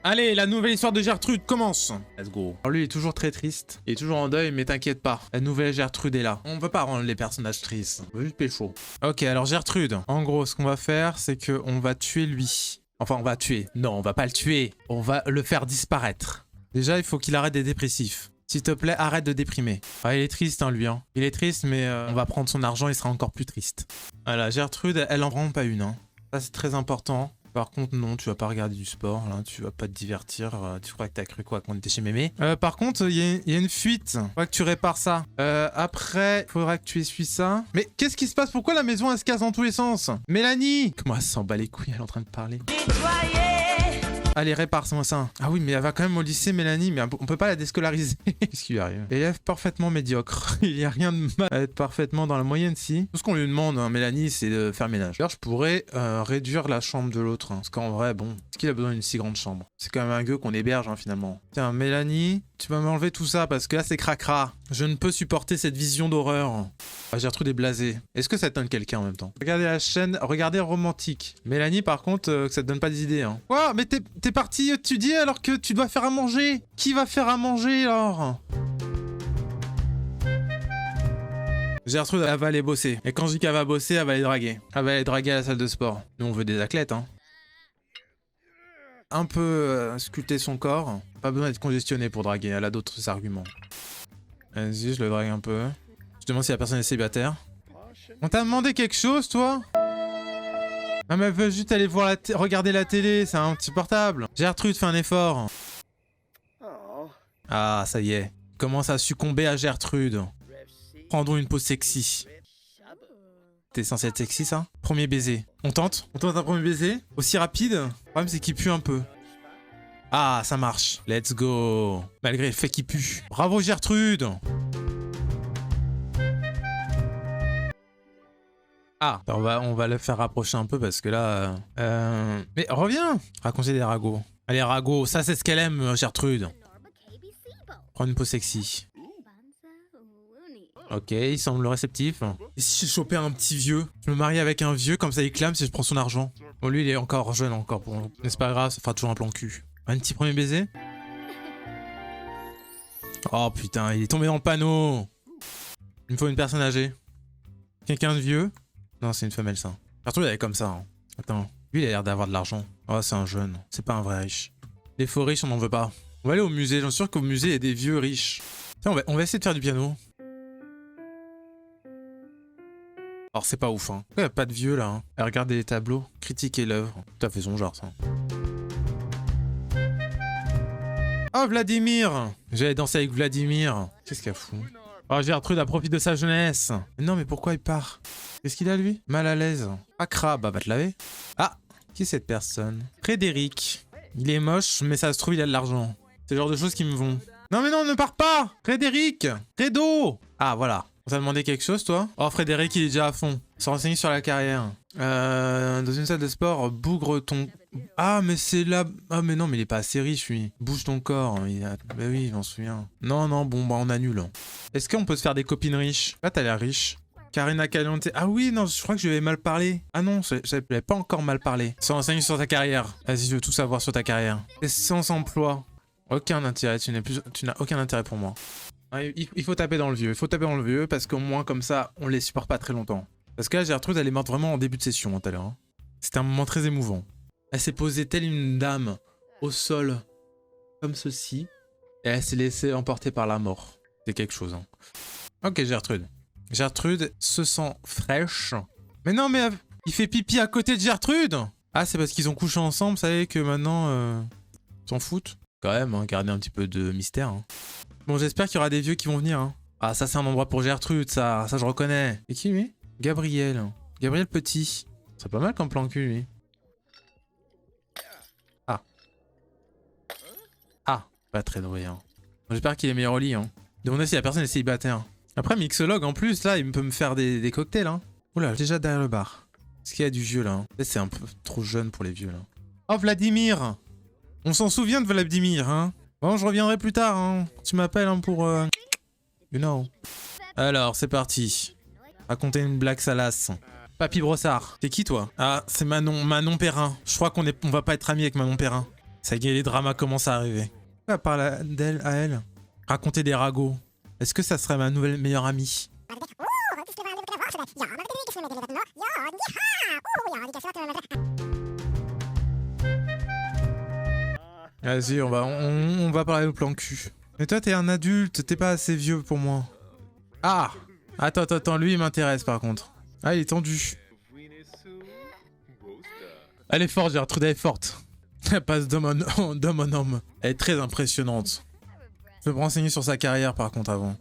Allez, la nouvelle histoire de Gertrude commence. Let's go. Alors lui, il est toujours très triste. Il est toujours en deuil, mais t'inquiète pas. La nouvelle Gertrude est là. On veut pas rendre les personnages tristes. On veut juste pécho. Ok, alors Gertrude. En gros, ce qu'on va faire, c'est qu'on va tuer lui. Enfin, on va tuer. Non, on va pas le tuer. On va le faire disparaître. Déjà, il faut qu'il arrête d'être dépressif. S'il te plaît, arrête de déprimer. Ah, il est triste, hein, lui. Hein. Il est triste, mais on va prendre son argent, il sera encore plus triste. Voilà, Gertrude, elle en prend pas une. Hein. Ça, c'est très important. Par contre, non, tu vas pas regarder du sport, là, tu vas pas te divertir. Tu crois que t'as cru quoi qu'on était chez Mémé. Par contre, il y a une fuite. Faudra que tu répares ça. Après, faudra que tu essuies ça. Mais qu'est-ce qui se passe? Pourquoi la maison, elle se casse dans tous les sens? Mélanie! Comment elle s'en bat les couilles, elle est en train de parler. Allez, répare-moi ça. Ah oui, mais elle va quand même au lycée, Mélanie, mais on peut pas la déscolariser. Qu'est-ce qui lui arrive? Élève parfaitement médiocre. Il y a rien de mal à être parfaitement dans la moyenne, si. Tout ce qu'on lui demande, hein, Mélanie, c'est de faire ménage. D'ailleurs, je pourrais réduire la chambre de l'autre. Hein, parce qu'en vrai, bon, est-ce qu'il a besoin d'une si grande chambre? C'est quand même un gueux qu'on héberge, hein, finalement. Tiens, Mélanie, tu vas m'enlever tout ça, parce que là, c'est cracra. Je ne peux supporter cette vision d'horreur. Ah, Gertrude est blasée. Est-ce que ça te donne quelqu'un en même temps? Regardez la chaîne, regardez romantique. Mélanie, par contre, que ça te donne pas des idées. Hein. Quoi? Mais t'es parti étudier alors que tu dois faire à manger? Qui va faire à manger alors? Gertrude, elle va aller bosser. Et quand je dis qu'elle va bosser, elle va aller draguer. Elle va aller draguer à la salle de sport. Nous, on veut des athlètes, hein. Un peu sculpter son corps. Pas besoin d'être congestionné pour draguer. Elle a d'autres arguments. Vas-y, je le drague un peu. Je demande si la personne est célibataire. On t'a demandé quelque chose, toi? Ah, mais elle veut juste aller voir regarder la télé, c'est un petit portable. Gertrude, fais un effort. Ah, ça y est. Commence à succomber à Gertrude. Prendons une pause sexy. T'es censé être sexy, ça? Premier baiser. On tente? On tente un premier baiser? Aussi rapide? Le problème, c'est qu'il pue un peu. Ah, ça marche. Let's go. Malgré le fait qu'il pue. Bravo, Gertrude. Ah, on va le faire rapprocher un peu parce que là... Mais reviens! Raconter des ragots. Allez, ragots, ça c'est ce qu'elle aime, Gertrude. Prends une pause sexy. Ok, il semble réceptif. Et si je chopais un petit vieux? Je me marie avec un vieux, comme ça il clame si je prends son argent. Bon, lui il est encore jeune encore. Bon, mais c'est pas grave, ça fera toujours un plan cul. Un petit premier baiser? Oh putain, il est tombé dans le panneau! Il me faut une personne âgée. Quelqu'un de vieux? Non, c'est une femelle, ça. Gertrude, elle est comme ça. Hein. Attends. Lui, il a l'air d'avoir de l'argent. Oh, c'est un jeune. C'est pas un vrai riche. Les faux riches, on n'en veut pas. On va aller au musée. J'en suis sûr qu'au musée, il y a des vieux riches. Tiens, on va essayer de faire du piano. Alors, c'est pas ouf, hein. Pourquoi il n'y a pas de vieux, là, hein? Regardez les tableaux. Critiquez l'œuvre. Tout à fait son genre, ça. Oh, Vladimir! J'allais danser avec Vladimir. Qu'est-ce qu'il y a fou? Oh, Gertrude a profité de sa jeunesse. Mais non, mais pourquoi il part? Qu'est-ce qu'il a, lui? Mal à l'aise. Ah, crabe, bah va te laver. Ah, qui est cette personne? Frédéric. Il est moche, mais ça se trouve, il a de l'argent. C'est le genre de choses qui me vont. Non, mais non, ne pars pas! Frédéric! Fredo! Ah, voilà. On t'a demandé quelque chose, toi? Oh, Frédéric, il est déjà à fond. Se renseigner sur la carrière. Dans une salle de sport, bougre ton... Ah, mais c'est là... Ah, mais non, mais il est pas assez riche, lui. Bouge ton corps. Bah oui, je m'en souviens. Non, non, bon, bah on annule. Est-ce qu'on peut se faire des copines riches? Là, t'as l'air riche. Karina Caliente. Ah oui, non, je crois que je lui avais mal parlé. Ah non, je l'avais pas encore mal parlé. Se renseigner sur ta carrière. Vas-y, je veux tout savoir sur ta carrière. T'es sans emploi. Aucun intérêt, tu n'as aucun intérêt pour moi. Il faut taper dans le vieux. Il faut taper dans le vieux parce qu'au moins, comme ça, on les supporte pas très longtemps. Parce que là, Gertrude, elle est morte vraiment en début de session, tout à l'heure. Hein. C'était un moment très émouvant. Elle s'est posée telle une dame au sol, comme ceci. Et elle s'est laissée emporter par la mort. C'est quelque chose. Hein. Ok, Gertrude. Gertrude se sent fraîche. Mais non, mais il fait pipi à côté de Gertrude. Ah, c'est parce qu'ils ont couché ensemble, vous savez que maintenant... s'en foutent. Quand même, hein, garder un petit peu de mystère. Hein. Bon, j'espère qu'il y aura des vieux qui vont venir. Hein. Ah, ça, c'est un endroit pour Gertrude, ça je reconnais. Et qui, lui? Gabriel. Gabriel Petit. C'est pas mal comme plan cul, lui. Ah. Ah, pas très doué. Hein. J'espère qu'il est meilleur au lit. Hein. Demandez si la personne est célibataire. Après, mixologue, en plus, là, il peut me faire des cocktails. Hein. Oula, déjà derrière le bar. Est-ce qu'il y a du vieux, là? Hein. C'est un peu trop jeune pour les vieux, là. Oh, Vladimir! On s'en souvient de Vladimir, hein? Bon, je reviendrai plus tard, hein. Tu m'appelles, hein, pour... You know. Alors, c'est parti. Raconter une blague salace. Papy Brossard. T'es qui, toi? Ah, c'est Manon Perrin. Je crois qu'on va pas être amis avec Manon Perrin. Ça y est, les dramas commencent à arriver. À part d'elle à elle, raconter des ragots. Est-ce que ça serait ma nouvelle meilleure amie? Vas-y, on va parler au plan cul. Mais toi, t'es un adulte, t'es pas assez vieux pour moi. Ah! Attends, lui, il m'intéresse par contre. Ah, il est tendu. Elle est forte, Gertrude, elle est forte. Elle passe d'homme en homme. Elle est très impressionnante. Je peux me renseigner sur sa carrière par contre avant.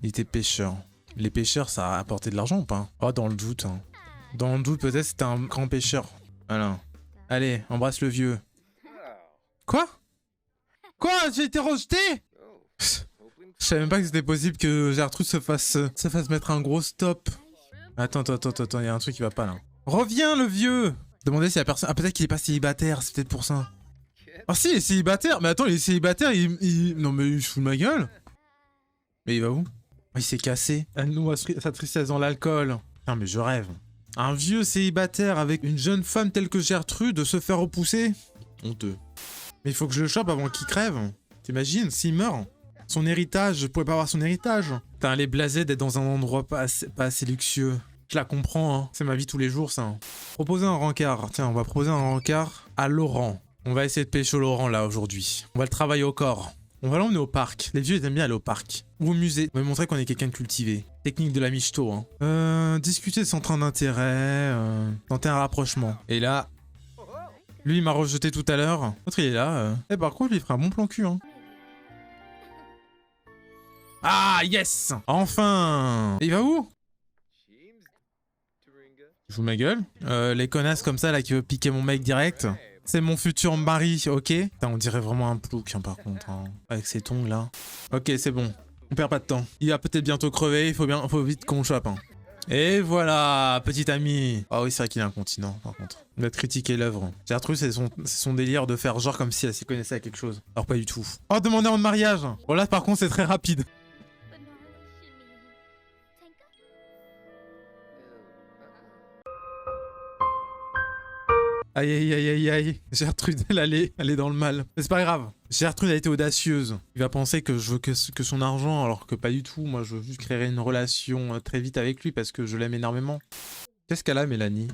Il était pêcheur. Les pêcheurs, ça a apporté de l'argent ou pas? Oh, dans le doute. Hein. Dans le doute, peut-être c'était un grand pêcheur. Voilà. Allez, embrasse le vieux. Quoi? Quoi? J'ai été rejeté? Je savais même pas que c'était possible que Gertrude se fasse mettre un gros stop. Attends, il y a un truc qui va pas là. Reviens le vieux! Demandez si la personne... Ah, peut-être qu'il est pas célibataire, c'est peut-être pour ça. Ah si, il est célibataire. Mais attends, il est célibataire, Non mais il se fout de ma gueule. Mais il va où? Oh, il s'est cassé. Elle noie sa tristesse dans l'alcool. Putain, mais je rêve. Un vieux célibataire avec une jeune femme telle que Gertrude se faire repousser? Honteux. Mais il faut que je le chope avant qu'il crève. T'imagines, s'il meurt? Son héritage, je pourrais pas avoir son héritage. Putain, elle est blasée d'être dans un endroit pas assez luxueux. Je la comprends, hein. C'est ma vie tous les jours, ça. Proposer un rencard. Tiens, on va proposer un rencard à Laurent. On va essayer de pêcher Laurent, là, aujourd'hui. On va le travailler au corps. On va l'emmener au parc. Les vieux, ils aiment bien aller au parc. Ou au musée. On va montrer qu'on est quelqu'un de cultivé. Technique de la michto, hein. Discuter de son train d'intérêt. Tenter un rapprochement. Et là... Lui, il m'a rejeté tout à l'heure. L'autre, il est là. Eh, par contre, lui, il fera un bon plan cul, hein. Ah, yes! Enfin! Et il va où? Je fous ma gueule. Les connasses comme ça, là, qui veulent piquer mon mec direct. C'est mon futur mari, ok? Putain, on dirait vraiment un plouc, hein, par contre. Hein. Avec ses tongs, là. Ok, c'est bon. On perd pas de temps. Il va peut-être bientôt crever, il faut vite qu'on chope, hein. Et voilà, petit ami. Ah oui, c'est vrai qu'il est incontinent, par contre. On va critiquer l'œuvre. Gertrude, c'est son délire de faire genre comme si elle s'y connaissait à quelque chose. Alors pas du tout. Oh, demander en mariage. Bon, là, par contre, c'est très rapide. Aïe. Gertrude, elle est dans le mal. Mais c'est pas grave. Gertrude a été audacieuse. Il va penser que je veux que son argent, alors que pas du tout. Moi, je veux juste créer une relation très vite avec lui parce que je l'aime énormément. Qu'est-ce qu'elle a, Mélanie?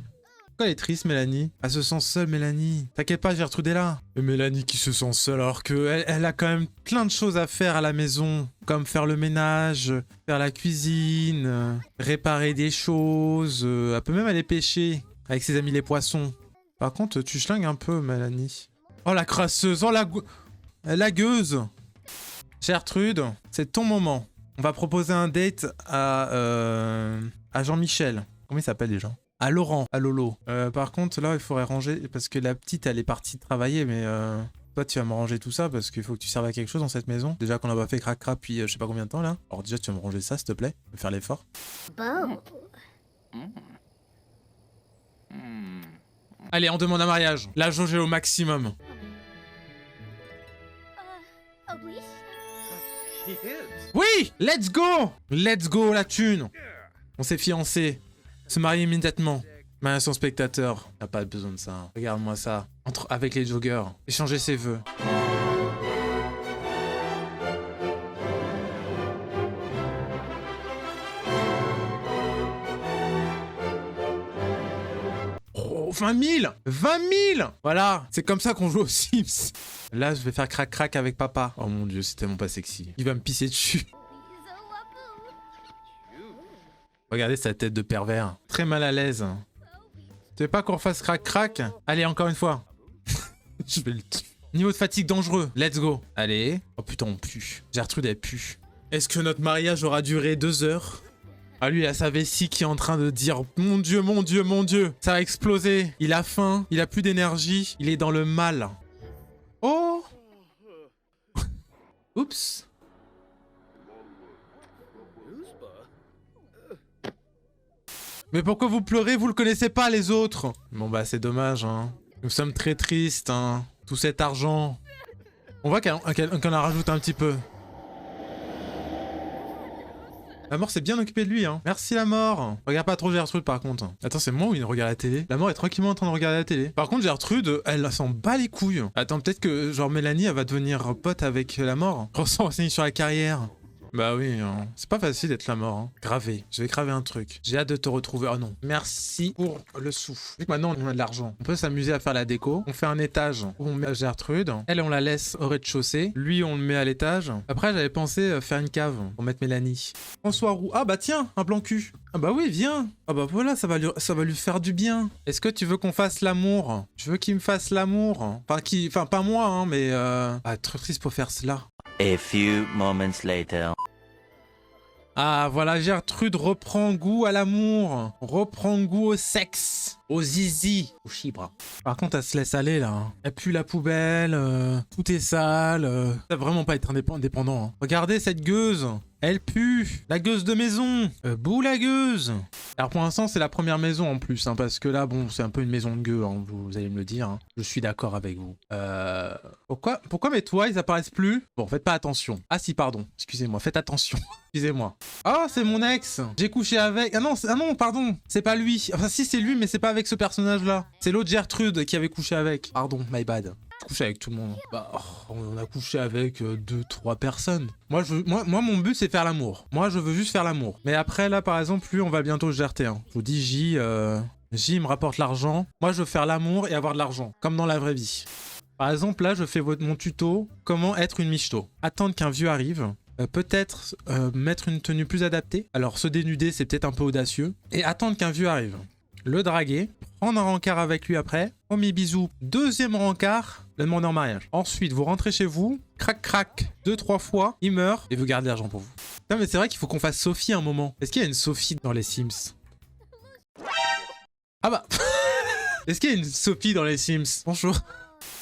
Pourquoi elle est triste, Mélanie? Elle se sent seule, Mélanie. T'inquiète pas, Gertrude est là. Mais Mélanie qui se sent seule alors qu'elle a quand même plein de choses à faire à la maison. Comme faire le ménage, faire la cuisine, réparer des choses. Elle peut même aller pêcher avec ses amis les poissons. Par contre, tu schlingues un peu, Mélanie. Oh, la crasseuse. Oh, la gueuse. Gertrude, c'est ton moment. On va proposer un date à Jean-Michel. Comment il s'appelle déjà? À Laurent, à Lolo. Par contre, là, il faudrait ranger, parce que la petite, elle est partie travailler, mais toi, tu vas me ranger tout ça, parce qu'il faut que tu serves à quelque chose dans cette maison. Déjà qu'on n'a pas fait crac-crac depuis je sais pas combien de temps, là. Alors déjà, tu vas me ranger ça, s'il te plaît. Je vais faire l'effort. Bon. Allez, on demande un mariage. La jauge est au maximum. Oui, let's go. Let's go, la thune. On s'est fiancés. Se marier immédiatement. Mais son spectateur. T'as pas besoin de ça. Regarde-moi ça. Avec les joggers. Échanger ses vœux. Oh, 20 000 20 000. Voilà, c'est comme ça qu'on joue aux Sims. Là, je vais faire crac-crac avec papa. Oh mon dieu, c'est tellement pas sexy. Il va me pisser dessus. Regardez sa tête de pervers. Très mal à l'aise. Tu veux pas qu'on fasse crac-crac? Allez, encore une fois. Je vais le tuer. Niveau de fatigue dangereux. Let's go. Allez. Oh putain, on pue. Gertrude, elle pue. Est-ce que notre mariage aura duré 2 heures? Ah, lui, il a sa vessie qui est en train de dire « Mon Dieu, mon Dieu, mon Dieu !» Ça a explosé. Il a faim. Il a plus d'énergie. Il est dans le mal. Oh. Oups. Mais pourquoi vous pleurez? Vous le connaissez pas, les autres? Bon bah, c'est dommage, hein. Nous sommes très tristes, hein. Tout cet argent. On voit qu'on en rajoute un petit peu. La mort s'est bien occupée de lui, hein. Merci la mort. Regarde pas trop Gertrude par contre. Attends, c'est moi ou il regarde la télé? La mort est tranquillement en train de regarder la télé. Par contre, Gertrude, elle s'en bat les couilles. Attends, peut-être que genre Mélanie, elle va devenir pote avec la mort. On s'en renseigne sur la carrière. Bah oui, hein. C'est pas facile d'être la mort. Hein. Graver. Je vais graver un truc. J'ai hâte de te retrouver. Oh non. Merci pour le sou. Vu que maintenant on a de l'argent, on peut s'amuser à faire la déco. On fait un étage où on met Gertrude. Elle, on la laisse au rez-de-chaussée. Lui, on le met à l'étage. Après, j'avais pensé faire une cave pour mettre Mélanie. François Roux. Ah bah tiens, un plan cul. Ah bah oui, viens. Ah bah voilà, ça va lui faire du bien. Est-ce que tu veux qu'on fasse l'amour? Je veux qu'il me fasse l'amour. Enfin, pas moi, hein, mais... Ah, trop triste pour faire cela. A few moments later. Ah, voilà, Gertrude reprend goût à l'amour, reprend goût au sexe, au zizi, au chibre. Par contre, elle se laisse aller, là. Hein. Elle pue la poubelle, tout est sale. Ça va vraiment pas être indépendant. Hein. Regardez cette gueuse. Elle pue. La gueuse de maison. Bouh, la gueuse. Alors, pour l'instant, c'est la première maison, en plus. Hein, parce que là, bon, c'est un peu une maison de gueux, hein, vous allez me le dire. Hein. Je suis d'accord avec vous. Pourquoi mes toits, ils apparaissent plus? Bon, faites pas attention. Ah si, pardon. Excusez-moi, faites attention. Excusez-moi. Oh, c'est mon ex. J'ai couché avec... Ah non, pardon. C'est pas lui. Enfin, si, c'est lui, mais c'est pas avec ce personnage-là. C'est l'autre Gertrude qui avait couché avec. Pardon, my bad. Je couche avec tout le monde. Bah, on a couché avec 2-3 personnes. Moi, mon but, c'est faire l'amour. Moi, je veux juste faire l'amour. Mais après, là, par exemple, lui, on va bientôt se gerter. Hein. Je vous dis, J me rapporte l'argent. Moi, je veux faire l'amour et avoir de l'argent. Comme dans la vraie vie. Par exemple, là, je fais mon tuto. Comment être une michto. Attendre qu'un vieux arrive. Peut-être mettre une tenue plus adaptée. Alors, se dénuder, c'est peut-être un peu audacieux. Et attendre qu'un vieux arrive. Le draguer. Prendre un rencard avec lui après. Premier bisou. Deuxième rencard. Le demander en mariage. Ensuite, vous rentrez chez vous. Crac, crac. 2-3 fois. Il meurt. Et vous gardez l'argent pour vous. Non, mais c'est vrai qu'il faut qu'on fasse Sophie un moment. Est-ce qu'il y a une Sophie dans les Sims? Ah bah. Est-ce qu'il y a une Sophie dans les Sims? Bonjour.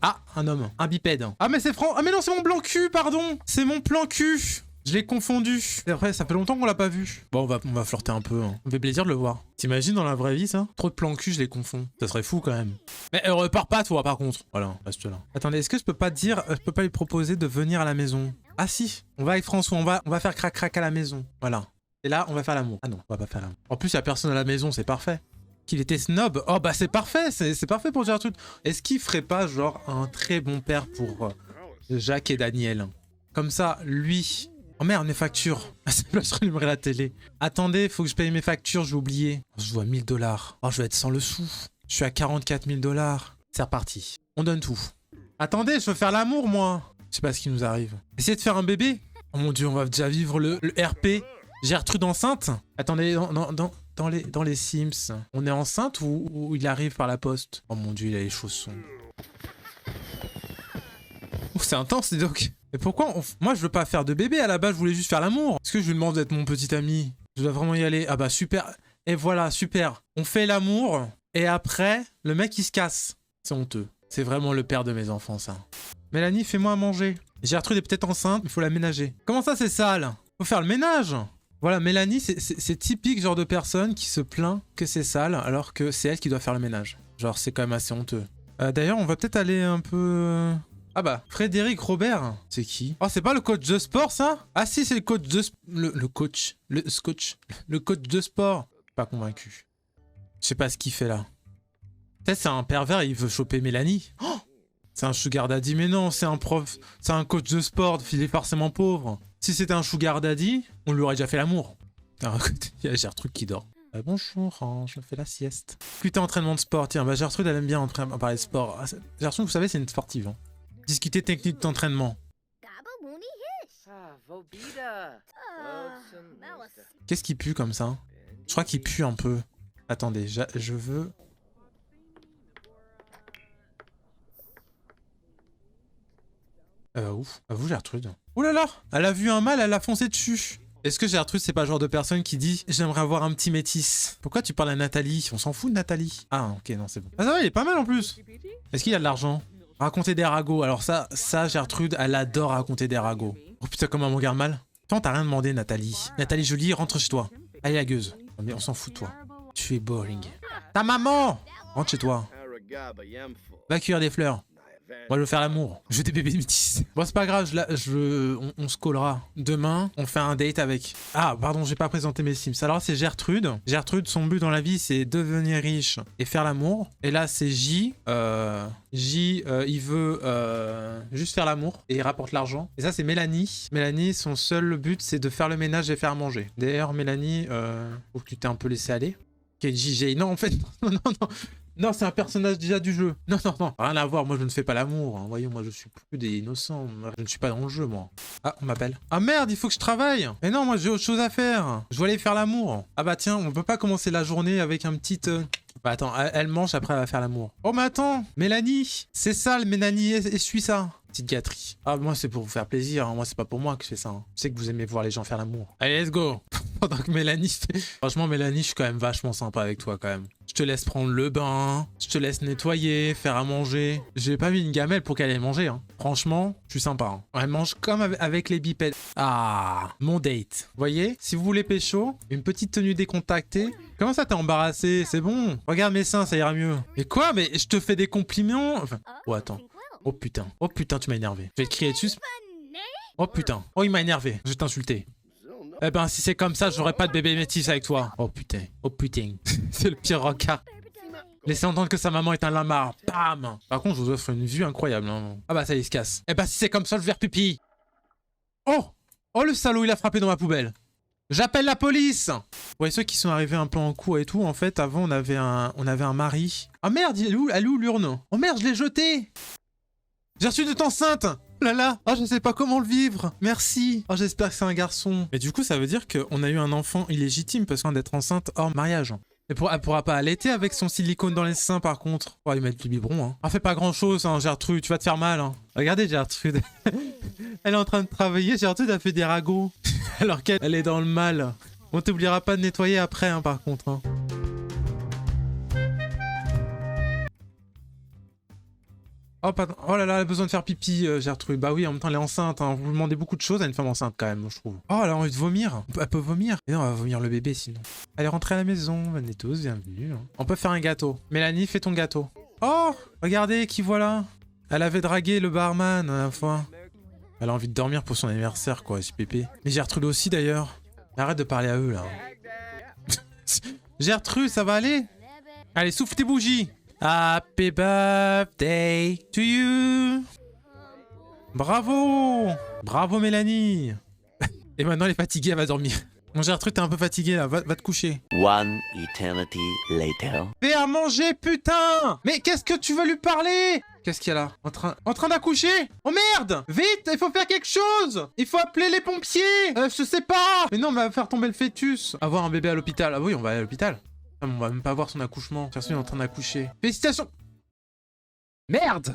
Ah, un homme. Un bipède. Ah, mais c'est franc. Ah, mais non, c'est mon blanc cul, pardon. C'est mon plan cul. Je l'ai confondu. Et après, ça fait longtemps qu'on l'a pas vu. Bon, on va flirter un peu. Hein. Ça me fait plaisir de le voir. T'imagines dans la vraie vie, ça? Trop de plans cul, je les confonds. Ça serait fou, quand même. Mais repars pas, toi, par contre. Voilà, reste là. Attendez, est-ce que je peux pas lui proposer de venir à la maison? Ah si, on va avec François, on va faire crac-crac à la maison. Voilà. Et là, on va faire l'amour. Ah non, on va pas faire l'amour. En plus, il y a personne à la maison, c'est parfait. Qu'il était snob. Oh bah c'est parfait, c'est parfait pour Gertrude. Est-ce qu'il ferait pas genre un très bon père pour Jacques et Daniel? Comme ça, lui... Oh merde, mes factures. Je rallumerai la télé. Attendez, faut que je paye mes factures, j'ai oublié. Je dois 1000 $. Oh, je vais être sans le sou. Je suis à 44 000 $. C'est reparti. On donne tout. Attendez, je veux faire l'amour, moi. Je sais pas ce qui nous arrive. Essayez de faire un bébé. Oh mon dieu, on va déjà vivre le RP. Gertrude enceinte. Attendez, dans les Sims, on est enceinte ou il arrive par la poste? Oh mon dieu, il a les chaussons. Oh, c'est intense, dis donc. Mais pourquoi Moi, je veux pas faire de bébé à la base, je voulais juste faire l'amour. Est-ce que je lui demande d'être mon petit ami? Je dois vraiment y aller. Ah bah super. Et voilà, super. On fait l'amour et après, le mec il se casse. C'est honteux. C'est vraiment le père de mes enfants, ça. Mélanie, fais-moi à manger. Gertrude est peut-être enceinte, mais il faut la ménager. Comment ça, c'est sale? Faut faire le ménage. Voilà, Mélanie, c'est typique genre de personne qui se plaint que c'est sale, alors que c'est elle qui doit faire le ménage. Genre, c'est quand même assez honteux. D'ailleurs, on va peut-être aller un peu... Ah bah, Frédéric Robert, c'est qui? Oh, c'est pas le coach de sport, ça? Ah si, c'est le coach de... Le coach de sport. Pas convaincu. Je sais pas ce qu'il fait, là. Peut-être c'est un pervers, il veut choper Mélanie. Oh, c'est un sugar daddy, mais non, c'est un prof... C'est un coach de sport, il est forcément pauvre. Si c'était un sugar daddy, on lui aurait déjà fait l'amour. Il y a Gertrude qui dort. Bonjour, je fais la sieste. Putain, entraînement de sport, tiens, bah Gertrude, elle aime bien parler de sport. Ah, Gertrude, vous savez, c'est une sportive, hein. Discuter technique d'entraînement. Qu'est-ce qui pue comme ça? Je crois qu'il pue un peu. Attendez, je veux... Ouf. Vous, Gertrude. Ouh là là, elle a vu un mâle, elle a foncé dessus. Est-ce que Gertrude, c'est pas le genre de personne qui dit « J'aimerais avoir un petit métis ». Pourquoi tu parles à Nathalie? On s'en fout de Nathalie. Ah, ok, non, c'est bon. Ah, ça va, il est pas mal en plus. Est-ce qu'il y a de l'argent? Raconter des ragots. Alors ça, Gertrude, elle adore raconter des ragots. Oh putain, comment on regarde mal. Toi, t'as rien demandé, Nathalie. Nathalie Jolie, rentre chez toi. Allez, la gueuse. Non, mais on s'en fout de toi. Tu es boring. Ta maman! Rentre chez toi. Va cueillir des fleurs. Moi, je veux faire l'amour. Je veux des bébés métis. Bon, c'est pas grave, on se collera. Demain, on fait un date avec... Ah, pardon, j'ai pas présenté mes Sims. Alors, c'est Gertrude. Gertrude, son but dans la vie, c'est devenir riche et faire l'amour. Et là, c'est J. Il veut juste faire l'amour et il rapporte l'argent. Et ça, c'est Mélanie. Mélanie, son seul but, c'est de faire le ménage et faire manger. D'ailleurs, Mélanie, faut que tu t'es un peu laissé aller. Ok, JJ. Non, en fait, non. Non, c'est un personnage déjà du jeu. Non. Rien à voir, moi je ne fais pas l'amour. Hein. Voyons, moi je suis plus des innocents. Je ne suis pas dans le jeu, moi. Ah, on m'appelle. Ah merde, il faut que je travaille. Mais non, moi j'ai autre chose à faire. Je dois aller faire l'amour. Ah bah tiens, on peut pas commencer la journée avec un petit... Bah attends, elle mange, après elle va faire l'amour. Oh mais attends, Mélanie. C'est sale, Mélanie, essuie ça. Petite gâterie. Ah, moi c'est pour vous faire plaisir. Hein. Moi c'est pas pour moi que je fais ça. Hein. Je sais que vous aimez voir les gens faire l'amour. Allez, let's go. Pendant que Mélanie fait... Franchement, Mélanie, je suis quand même vachement sympa avec toi quand même. Je te laisse prendre le bain, je te laisse nettoyer, faire à manger. J'ai pas mis une gamelle pour qu'elle aille manger. Hein. Franchement, je suis sympa. Hein. Elle mange comme avec les bipèdes. Ah, mon date. Vous voyez, si vous voulez pécho, une petite tenue décontractée. Comment ça t'es embarrassé? C'est bon. Regarde mes seins, ça ira mieux. Mais quoi? Mais je te fais des compliments. Enfin... Oh, attends. Oh putain, tu m'as énervé. Je vais te crier dessus. Oh putain. Oh, il m'a énervé. Je vais t'insulter. Eh ben, si c'est comme ça, j'aurai pas de bébé métis avec toi. Oh putain. C'est le pire rencard. Laissez entendre que sa maman est un lama. Bam. Par contre, je vous offre une vue incroyable. Hein. Ah bah ça, il se casse. Eh ben, si c'est comme ça, je vais pipi. Oh, le salaud, il a frappé dans ma poubelle. J'appelle la police. Ouais, ceux qui sont arrivés un peu en cours et tout, en fait, avant, on avait un mari. Ah merde, elle est où l'urne? Oh merde, je l'ai jeté. J'ai reçu de enceinte. Là. Oh, je sais pas comment le vivre. Merci. Oh, j'espère que c'est un garçon. Mais du coup, ça veut dire qu'on a eu un enfant illégitime parce qu'on d'être enceinte hors mariage. Et elle pourra pas allaiter avec son silicone dans les seins, par contre. Oh, il met du biberon, hein. Ah, fais pas grand chose, hein, Gertrude. Tu vas te faire mal, hein. Regardez, Gertrude. Elle est en train de travailler. Gertrude a fait des ragots. Alors qu'elle est dans le mal. On t'oubliera pas de nettoyer après, hein, par contre, hein. Oh, pardon. Oh là là, elle a besoin de faire pipi, Gertrude. Bah oui, en même temps, elle est enceinte. Hein. Vous demandez beaucoup de choses à une femme enceinte, quand même, je trouve. Oh, elle a envie de vomir. Elle peut vomir. Et non, elle va vomir le bébé, sinon. Elle est rentrée à la maison. Venez tous, bienvenue. Hein. On peut faire un gâteau. Mélanie, fais ton gâteau. Oh, regardez, qui voilà. Elle avait dragué le barman à la fois. Elle a envie de dormir pour son anniversaire, quoi, c'est pépé. Mais Gertrude aussi, d'ailleurs. Arrête de parler à eux, là. Gertrude, ça va aller? Allez, souffle tes bougies. Happy birthday to you. Bravo. Bravo Mélanie. Et maintenant elle est fatiguée, elle va dormir. Mon Gertrude, t'es un peu fatiguée là, va te coucher. One eternity later. Fais à manger, putain. Mais qu'est-ce que tu veux lui parler? Qu'est-ce qu'il y a là? En train d'accoucher? Oh merde. Vite, il faut faire quelque chose. Il faut appeler les pompiers. Je sais pas. Mais non, mais elle va faire tomber le fœtus. Avoir un bébé à l'hôpital. Ah oui, on va aller à l'hôpital. On va même pas voir son accouchement. Personne est en train d'accoucher. Félicitations. Merde.